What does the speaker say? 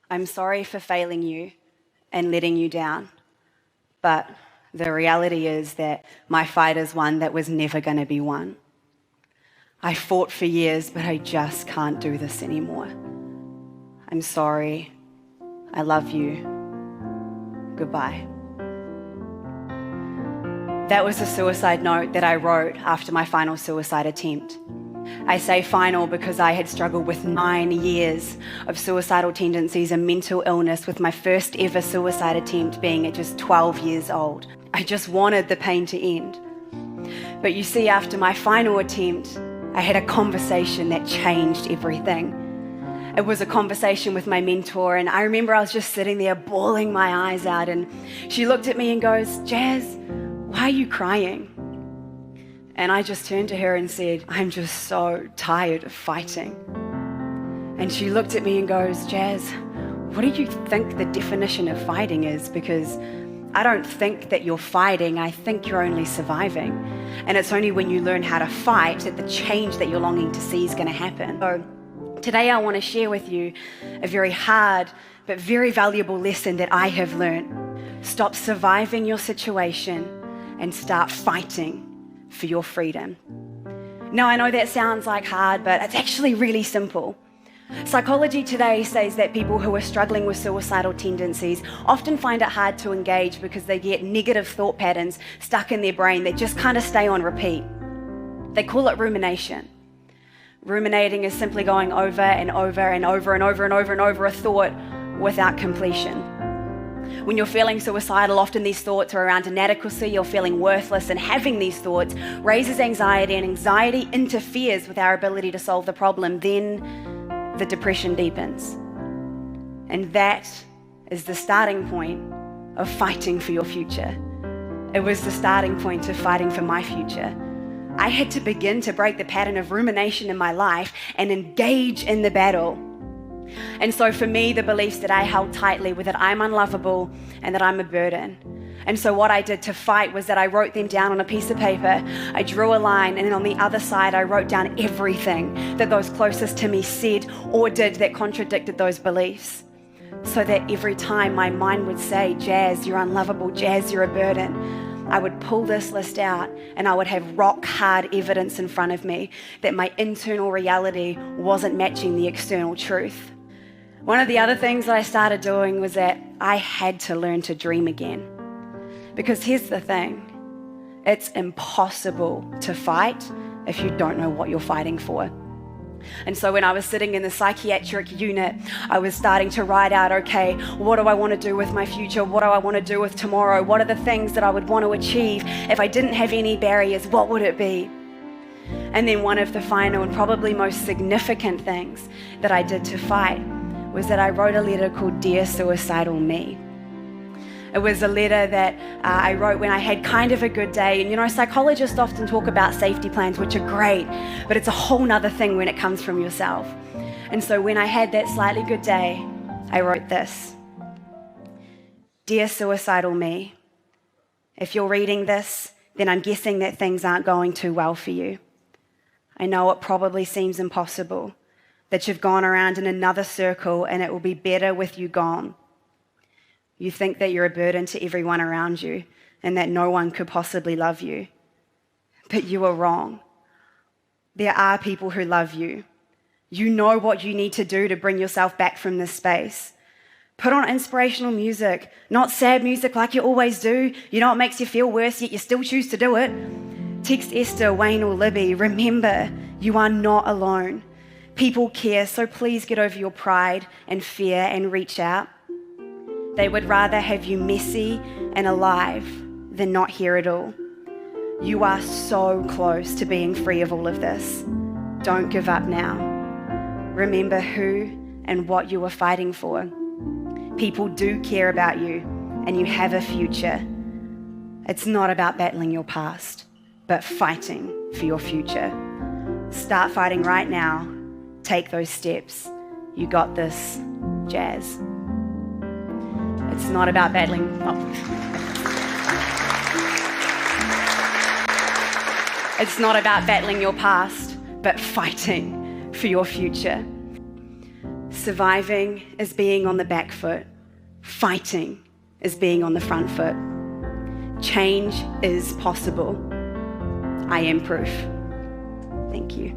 I'm sorry for failing you and letting you down, but the reality is that my fight is one that was never going to be won. I fought for years, but I just can't do this anymore. I'm sorry. I love you. Goodbye. That was a suicide note that I wrote after my final suicide attempt. I say final because I had struggled with 9 years of suicidal tendencies and mental illness, with my first ever suicide attempt being at just 12 years old. I just wanted the pain to end. But you see, after my final attempt, I had a conversation that changed everything. It was a conversation with my mentor, and I remember I was just sitting there bawling my eyes out, and she looked at me and goes, "Jazz, why are you crying?" And I just turned to her and said, "I'm just so tired of fighting." And she looked at me and goes, "Jazz, what do you think the definition of fighting is? Because I don't think that you're fighting, I think you're only surviving. And it's only when you learn how to fight that the change that you're longing to see is going to happen." So today I want to share with you a very hard but very valuable lesson that I have learned. Stop surviving your situation and start fighting for your freedom. Now, I know that sounds like hard, but it's actually really simple. Psychology today says that people who are struggling with suicidal tendencies often find it hard to engage because they get negative thought patterns stuck in their brain that just kind of stay on repeat. They call it rumination. Ruminating is simply going over and over and over and over and over and over a thought without completion. When you're feeling suicidal, often these thoughts are around inadequacy, you're feeling worthless, and having these thoughts raises anxiety, and anxiety interferes with our ability to solve the problem. Then the depression deepens. And that is the starting point of fighting for your future. It was the starting point of fighting for my future. I had to begin to break the pattern of rumination in my life and engage in the battle. And so for me, the beliefs that I held tightly were that I'm unlovable and that I'm a burden. And so what I did to fight was that I wrote them down on a piece of paper. I drew a line, and then on the other side, I wrote down everything that those closest to me said or did that contradicted those beliefs. So that every time my mind would say, "Jazz, you're unlovable, Jazz, you're a burden," I would pull this list out and I would have rock hard evidence in front of me that my internal reality wasn't matching the external truth. One of the other things that I started doing was that I had to learn to dream again. Because here's the thing, it's impossible to fight if you don't know what you're fighting for. And so when I was sitting in the psychiatric unit, I was starting to write out, okay, what do I want to do with my future? What do I want to do with tomorrow? What are the things that I would want to achieve? If I didn't have any barriers, what would it be? And then one of the final and probably most significant things that I did to fight was that I wrote a letter called Dear Suicidal Me. It was a letter that I wrote when I had kind of a good day. And you know, psychologists often talk about safety plans, which are great, but it's a whole nother thing when it comes from yourself. And so when I had that slightly good day, I wrote this. Dear Suicidal Me, if you're reading this, then I'm guessing that things aren't going too well for you. I know it probably seems impossible, that you've gone around in another circle and it will be better with you gone. You think that you're a burden to everyone around you and that no one could possibly love you. But you are wrong. There are people who love you. You know what you need to do to bring yourself back from this space. Put on inspirational music, not sad music like you always do. You know it makes you feel worse, yet you still choose to do it. Text Esther, Wayne, or Libby. Remember, you are not alone. People care, so please get over your pride and fear and reach out. They would rather have you messy and alive than not here at all. You are so close to being free of all of this. Don't give up now. Remember who and what you are fighting for. People do care about you and you have a future. It's not about battling your past, but fighting for your future. Start fighting right now. Take those steps. You got this, Jazz. It's not about battling. It's not about battling your past, but fighting for your future. Surviving is being on the back foot. Fighting is being on the front foot. Change is possible. I am proof. Thank you.